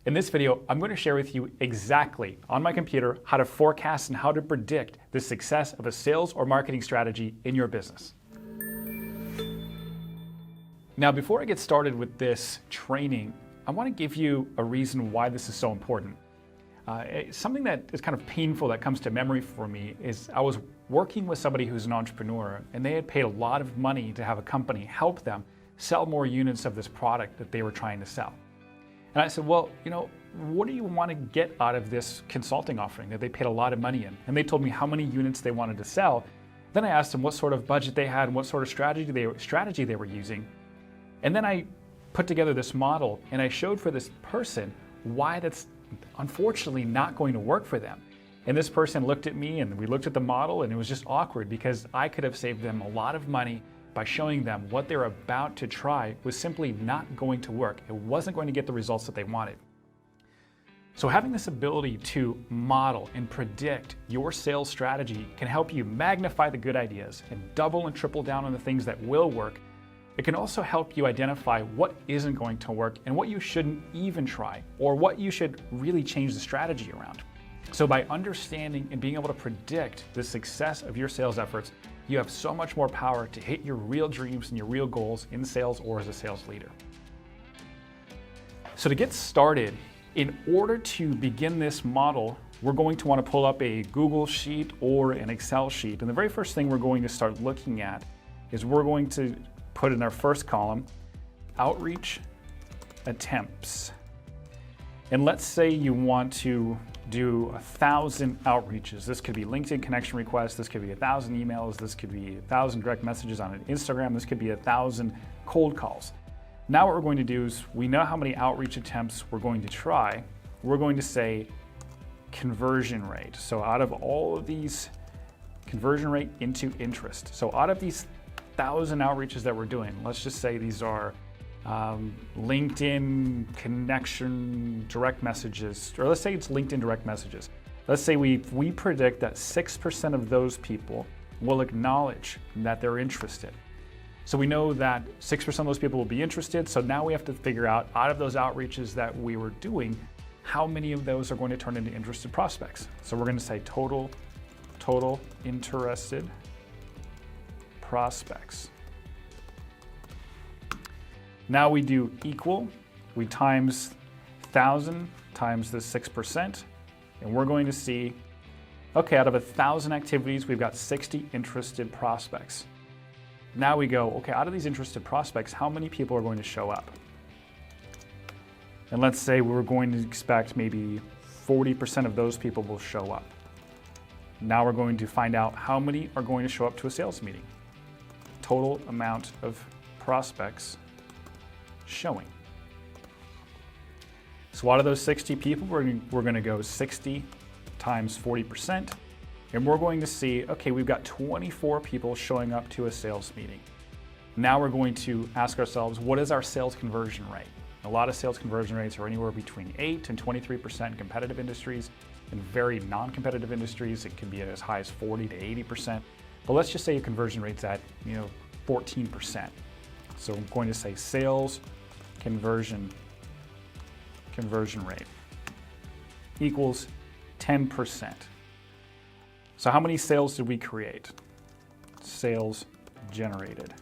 In this video, I'm going to share with you exactly on my computer how to forecast and how to predict the success of a sales or marketing strategy in your business. Now, before I get started with this training, I want to give you a reason why this is so important. Something that is kind of painful that comes to memory for me is I was working with somebody who's an entrepreneur, and they had paid a lot of money to have a company help them sell more units of this product that they were trying to sell. And I said, well, what do you want to get out of this consulting offering that they paid a lot of money in? And they told me how many units they wanted to sell. Then I asked them what sort of budget they had and what sort of strategy they were using. And then I put together this model and I showed for this person why that's unfortunately not going to work for them. And this person looked at me and we looked at the model, and it was just awkward because I could have saved them a lot of money by showing them what they're about to try was simply not going to work. It wasn't going to get the results that they wanted. So having this ability to model and predict your sales strategy can help you magnify the good ideas and double and triple down on the things that will work. It can also help you identify what isn't going to work and what you shouldn't even try, or what you should really change the strategy around. So by understanding and being able to predict the success of your sales efforts, you have so much more power to hit your real dreams and your real goals in sales or as a sales leader. So to get started, in order to begin this model, we're going to want to pull up a Google sheet or an Excel sheet. And the very first thing we're going to start looking at is we're going to put in our first column, outreach attempts. And let's say you want to do 1,000 outreaches. This could be LinkedIn connection requests, this could be 1,000 emails, this could be 1,000 direct messages on an Instagram, this could be 1,000 cold calls. Now what we're going to do is, we know how many outreach attempts we're going to try. We're going to say conversion rate. So out of all of these, conversion rate into interest. So out of these 1,000 outreaches that we're doing, let's just say these are LinkedIn connection direct messages, or let's say it's LinkedIn direct messages. Let's say we predict that 6% of those people will acknowledge that they're interested. So we know that 6% of those people will be interested. So now we have to figure out of those outreaches that we were doing, how many of those are going to turn into interested prospects. So we're going to say total interested prospects. Now we do equal, we times 1,000 times the 6%, and we're going to see, okay, out of 1,000 activities, we've got 60 interested prospects. Now we go, okay, out of these interested prospects, how many people are going to show up? And let's say we're going to expect maybe 40% of those people will show up. Now we're going to find out how many are going to show up to a sales meeting. Total amount of prospects showing. So out of those 60 people, we're going to go 60 times 40%, and we're going to see, okay, we've got 24 people showing up to a sales meeting. Now we're going to ask ourselves, what is our sales conversion rate? A lot of sales conversion rates are anywhere between 8 and 23% in competitive industries. In very non-competitive industries, it can be as high as 40 to 80%. But let's just say your conversion rate's at 14%. So I'm going to say sales conversion rate equals 10%. So how many sales did we create? Sales generated.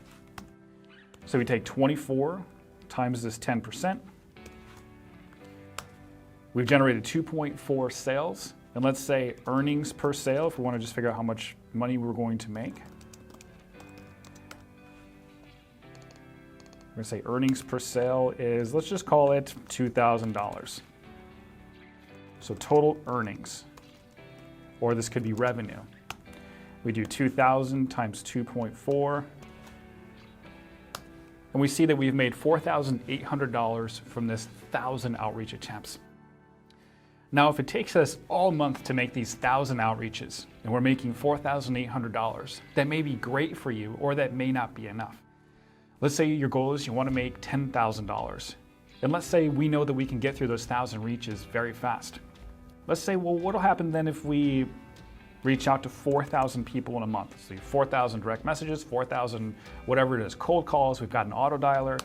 So we take 24 times this 10%. We've generated 2.4 sales. And let's say earnings per sale, if we want to just figure out how much money we're going to make. We're going to say earnings per sale is, let's just call it $2,000. So total earnings, or this could be revenue. We do 2,000 times 2.4, and we see that we've made $4,800 from this 1,000 outreach attempts. Now, if it takes us all month to make these 1,000 outreaches, and we're making $4,800, that may be great for you, or that may not be enough. Let's say your goal is you want to make $10,000. And let's say we know that we can get through those 1,000 reaches very fast. Let's say, well, what'll happen then if we reach out to 4,000 people in a month. So 4,000 direct messages, 4,000 whatever it is, cold calls, we've got an auto dialer.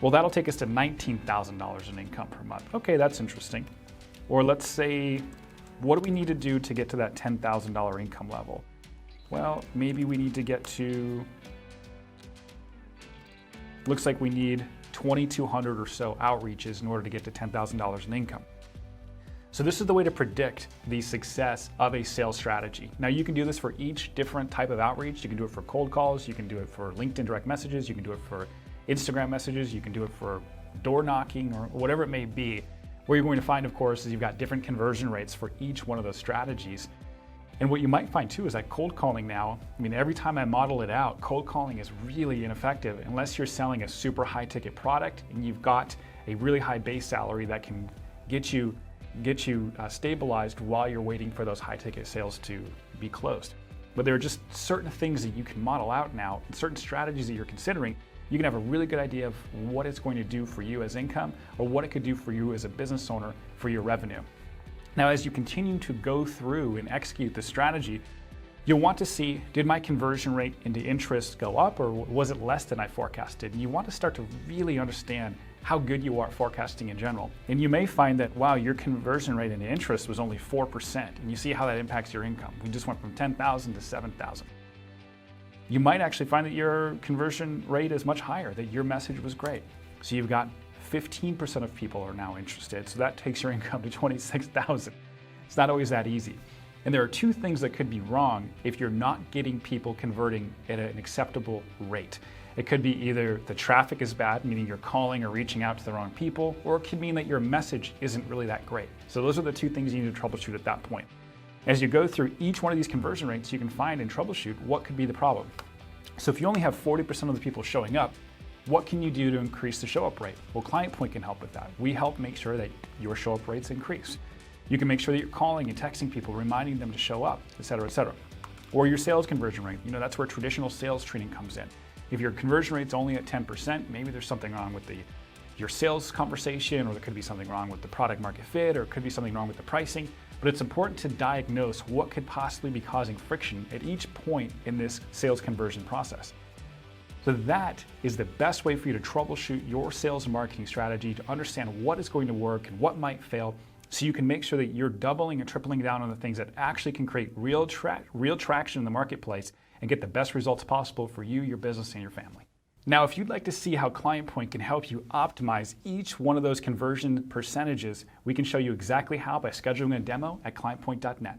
Well, that'll take us to $19,000 in income per month. Okay, that's interesting. Or let's say, what do we need to do to get to that $10,000 income level? Well, maybe we need to get to, looks like we need 2,200 or so outreaches in order to get to $10,000 in income. So this is the way to predict the success of a sales strategy. Now you can do this for each different type of outreach. You can do it for cold calls, you can do it for LinkedIn direct messages, you can do it for Instagram messages, you can do it for door knocking or whatever it may be. What you're going to find, of course, is you've got different conversion rates for each one of those strategies. And what you might find too is that cold calling now, I mean, every time I model it out, cold calling is really ineffective unless you're selling a super high ticket product and you've got a really high base salary that can get you stabilized while you're waiting for those high ticket sales to be closed. But there are just certain things that you can model out now, and certain strategies that you're considering. You can have a really good idea of what it's going to do for you as income or what it could do for you as a business owner for your revenue. Now, as you continue to go through and execute the strategy, you'll want to see, did my conversion rate into interest go up or was it less than I forecasted? And you want to start to really understand how good you are at forecasting in general. And you may find that, wow, your conversion rate into interest was only 4%, and you see how that impacts your income. We just went from 10,000 to 7,000. You might actually find that your conversion rate is much higher, that your message was great. So you've got 15% of people are now interested, so that takes your income to 26,000. It's not always that easy. And there are two things that could be wrong if you're not getting people converting at an acceptable rate. It could be either the traffic is bad, meaning you're calling or reaching out to the wrong people, or it could mean that your message isn't really that great. So those are the two things you need to troubleshoot at that point. As you go through each one of these conversion rates, you can find and troubleshoot what could be the problem. So if you only have 40% of the people showing up, what can you do to increase the show-up rate? Well, ClientPoint can help with that. We help make sure that your show-up rates increase. You can make sure that you're calling and texting people, reminding them to show up, et cetera, et cetera. Or your sales conversion rate. That's where traditional sales training comes in. If your conversion rate's only at 10%, maybe there's something wrong with your sales conversation, or there could be something wrong with the product market fit, or it could be something wrong with the pricing. But it's important to diagnose what could possibly be causing friction at each point in this sales conversion process. So that is the best way for you to troubleshoot your sales and marketing strategy, to understand what is going to work and what might fail, so you can make sure that you're doubling and tripling down on the things that actually can create real traction in the marketplace and get the best results possible for you, your business, and your family. Now, if you'd like to see how ClientPoint can help you optimize each one of those conversion percentages, we can show you exactly how by scheduling a demo at clientpoint.net.